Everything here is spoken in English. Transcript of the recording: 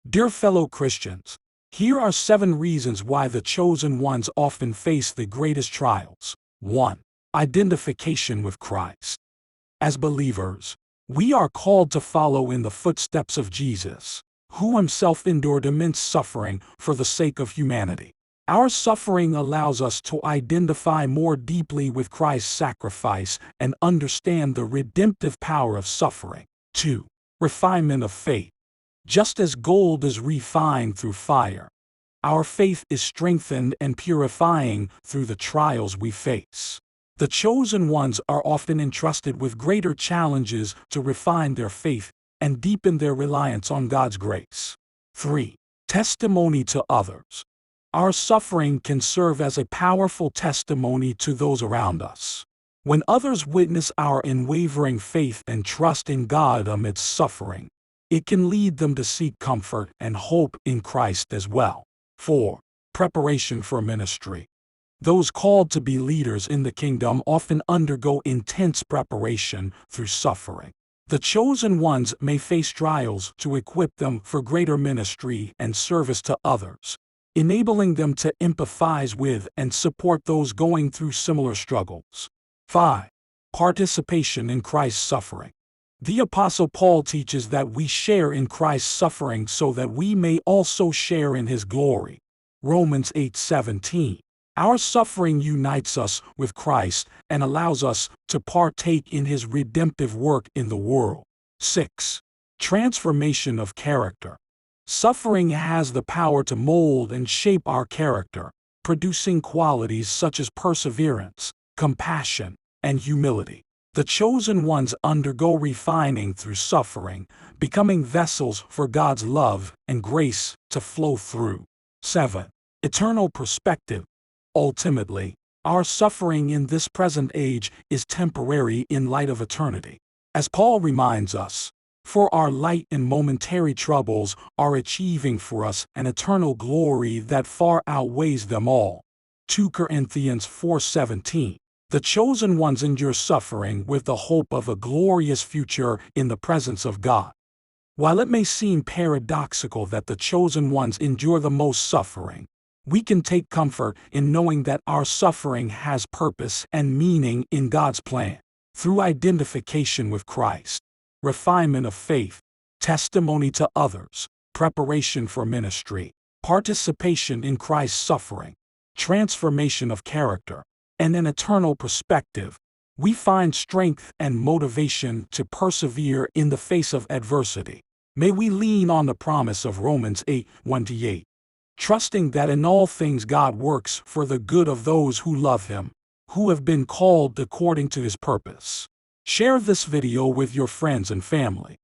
Dear fellow Christians, here are 7 reasons why the chosen ones often face the greatest trials. 1. Identification with Christ. As believers, we are called to follow in the footsteps of Jesus, who himself endured immense suffering for the sake of humanity. Our suffering allows us to identify more deeply with Christ's sacrifice and understand the redemptive power of suffering. 2. Refinement of faith. Just as gold is refined through fire, our faith is strengthened and purifying through the trials we face. The chosen ones are often entrusted with greater challenges to refine their faith and deepen their reliance on God's grace. 3. Testimony to others. Our suffering can serve as a powerful testimony to those around us. When others witness our unwavering faith and trust in God amidst suffering, it can lead them to seek comfort and hope in Christ as well. 4. Preparation for ministry. Those called to be leaders in the kingdom often undergo intense preparation through suffering. The chosen ones may face trials to equip them for greater ministry and service to others, enabling them to empathize with and support those going through similar struggles. 5. Participation in Christ's suffering. The Apostle Paul teaches that we share in Christ's suffering so that we may also share in his glory. Romans 8:17. Our suffering unites us with Christ and allows us to partake in his redemptive work in the world. 6. Transformation of character. Suffering has the power to mold and shape our character, producing qualities such as perseverance, compassion, and humility. The chosen ones undergo refining through suffering, becoming vessels for God's love and grace to flow through. 7. Eternal perspective. Ultimately, our suffering in this present age is temporary in light of eternity. As Paul reminds us, for our light and momentary troubles are achieving for us an eternal glory that far outweighs them all. 2 Corinthians 4:17. The chosen ones endure suffering with the hope of a glorious future in the presence of God. While it may seem paradoxical that the chosen ones endure the most suffering, we can take comfort in knowing that our suffering has purpose and meaning in God's plan. Through identification with Christ, refinement of faith, testimony to others, preparation for ministry, participation in Christ's suffering, transformation of character, and an eternal perspective, we find strength and motivation to persevere in the face of adversity. May we lean on the promise of Romans 8:1-8, trusting that in all things God works for the good of those who love him, who have been called according to his purpose. Share this video with your friends and family.